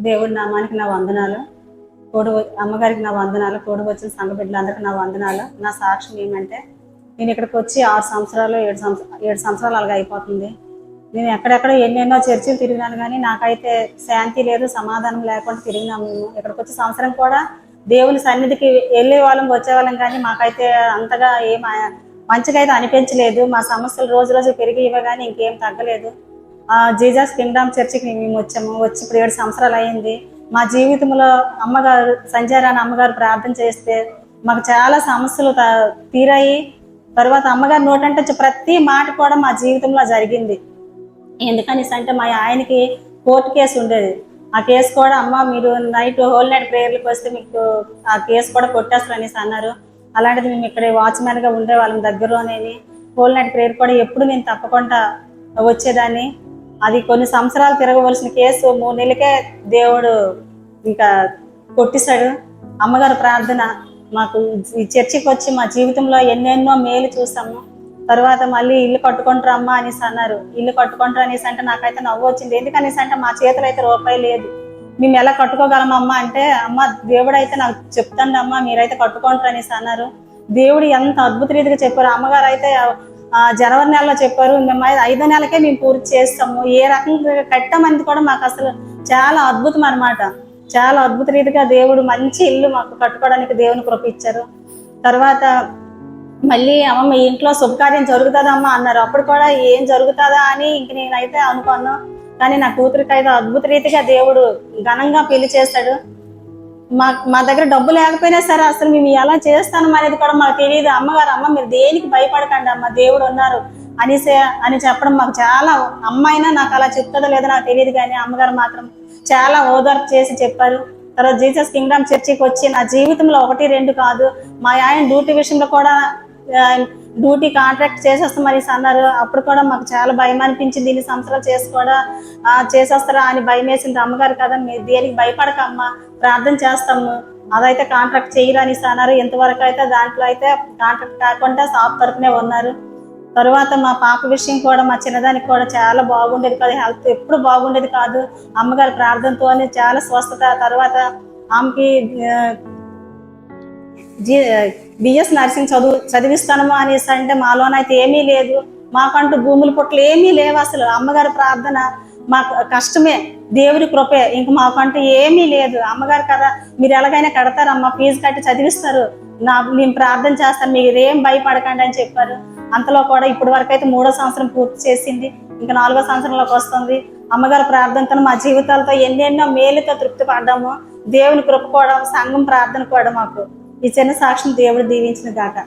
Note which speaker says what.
Speaker 1: దేవుడి నామానికి నా వందనాలు. తోడు అమ్మగారికి నా వందనాలు. తోడు వచ్చిన సంఘ బిడ్డలందరికీ నా వందనాలు. నా సాక్ష్యం ఏమంటే, నేను ఇక్కడికి వచ్చి 6 సంవత్సరాలు 7 సంవత్సరాలు అలాగ అయిపోతుంది. నేను ఎక్కడెక్కడ ఎన్నెన్నో చర్చిలు తిరిగినాను, కానీ నాకైతే శాంతి లేదు, సమాధానం లేకుండా తిరిగినాము. మేము ఇక్కడికి వచ్చి సంవత్సరం కూడా దేవుని సన్నిధికి వెళ్ళే వాళ్ళం, వచ్చేవాళ్ళం, కానీ మాకైతే అంతగా మంచిగా అయితే అనిపించలేదు. మా సమస్యలు రోజు రోజు పెరిగివే కానీ ఇంకేం తగ్గలేదు. జీజస్ కింగ్డమ్ చర్చికి మేము వచ్చి ఇప్పుడు 7 సంవత్సరాలు అయింది. మా జీవితంలో అమ్మగారు సంజయరాని అమ్మగారు ప్రార్థన చేస్తే మాకు చాలా సమస్యలు తీరాయి. తర్వాత అమ్మగారు నోటంటే ప్రతి మాట కూడా మా జీవితంలో జరిగింది. ఎందుకనేసి అంటే మా ఆయనకి కోర్టు కేసు ఉండేది. ఆ కేసు కూడా అమ్మ మీరు హోల్ నైట్ ప్రేయర్లకు వస్తే మీకు ఆ కేసు కూడా కొట్టేస్తారు అనేసి అన్నారు. అలాంటిది మేము ఇక్కడ వాచ్మెన్గా ఉండే వాళ్ళం దగ్గరలోనేది. హోల్ నైట్ ప్రేయర్ కూడా ఎప్పుడు నేను తప్పకుండా వచ్చేదాన్ని. అది కొన్ని సంవత్సరాలు తిరగవలసిన కేసు 3 నెలలకే దేవుడు ఇంకా కొట్టిస్తాడు. అమ్మగారు ప్రార్థన మాకు ఈ చర్చికి వచ్చి మా జీవితంలో ఎన్నెన్నో మేలు చూసాము. తర్వాత మళ్ళీ ఇల్లు కట్టుకుంటారు అమ్మ అనేసి అన్నారు. ఇల్లు కట్టుకుంటారు అనేసి అంటే నాకైతే నవ్వు వచ్చింది. ఎందుకనేసి అంటే మా చేతులు అయితే రూపాయి లేదు, మేము ఎలా కట్టుకోగలమమ్మా అంటే, అమ్మ దేవుడు అయితే నాకు చెప్తాండి అమ్మ మీరైతే కట్టుకుంటారు అనేసి అన్నారు. దేవుడు ఎంత అద్భుత రీతిగా చెప్పారు. అమ్మగారు అయితే జనవరి నెలలో చెప్పారు, మేము 5వ నెలకే మేము పూర్తి చేస్తాము. ఏ రకంగా కట్టామనేది కూడా మాకు అసలు చాలా అద్భుతం అనమాట. చాలా అద్భుత రీతిగా దేవుడు మంచి ఇల్లు మాకు కట్టుకోవడానికి దేవుని కృప ఇచ్చారు. తర్వాత మళ్ళీ అమ్మ మీ ఇంట్లో శుభకార్యం జరుగుతుందమ్మా అన్నారు. అప్పుడు కూడా ఏం జరుగుతుందా అని ఇంక నేనైతే అనుకున్నాను. కానీ నా కూతురికి అయితే అద్భుత రీతిగా దేవుడు ఘనంగా పెళ్లి చేస్తాడు. మా దగ్గర డబ్బు లేకపోయినా సరే అసలు మేము ఎలా చేస్తాను అనేది కూడా మాకు తెలియదు. అమ్మగారు అమ్మ మీరు దేనికి భయపడకండి అమ్మ, దేవుడు ఉన్నారు అని చెప్పడం మాకు చాలా, అమ్మాయినా నాకు అలా చెప్తుందో లేదో నాకు తెలియదు, కానీ అమ్మగారు మాత్రం చాలా ఓదార్పు చేసి చెప్పారు. తర్వాత జీసస్ కింగ్డమ్ చర్చికి వచ్చి నా జీవితంలో 1, 2 కాదు, మా ఆయన డ్యూటీ విషయంలో కూడా డ్యూటీ కాంట్రాక్ట్ చేసేస్తామని అన్నారు. అప్పుడు కూడా మాకు చాలా భయం అనిపించింది. 2 సంవత్సరాలు చేసి కూడా చేసేస్తారా అని భయం వేసింది. అమ్మగారు కదా మీరు దేనికి భయపడకమ్మా, ప్రార్థన చేస్తాము, అదైతే కాంట్రాక్ట్ చేయరు అని అన్నారు. ఇంతవరకు అయితే దాంట్లో అయితే కాంట్రాక్ట్ కాకుండా షాప్ తరపునే ఉన్నారు. తర్వాత మా పాప విషయం కూడా మా చిన్నదానికి కూడా చాలా బాగుండేది కాదు, హెల్త్ ఎప్పుడు బాగుండేది కాదు. అమ్మగారి ప్రార్థనతోనే చాలా స్వస్థత. తర్వాత ఆమెకి బిఎస్ నర్సింగ్ చదివిస్తాను అనేసి అంటే మాలోనైతే ఏమీ లేదు, మాకంటూ భూముల పుట్టలు ఏమీ లేవు. అసలు అమ్మగారి ప్రార్థన మాకు కష్టమే, దేవుడి కృపే, ఇంక మాకంటూ ఏమీ లేదు. అమ్మగారు కదా మీరు ఎలాగైనా కడతారమ్మా, ఫీజు కట్టి చదివిస్తారు, నేను ప్రార్థన చేస్తాను, మీరు ఏం భయపడకండి అని చెప్పారు. అంతలో కూడా ఇప్పటి వరకు అయితే 3వ సంవత్సరం పూర్తి చేసింది, ఇంకా 4వ సంవత్సరంలోకి వస్తుంది. అమ్మగారి ప్రార్థనతో మా జీవితాలతో ఎన్నెన్నో మేలుతో తృప్తి పడ్డాము. దేవుని కృప కూడా, సంఘం ప్రార్థన కూడా మాకు ఈ చిన్న సాక్ష్యం దేవుడు దీవించిన గాక.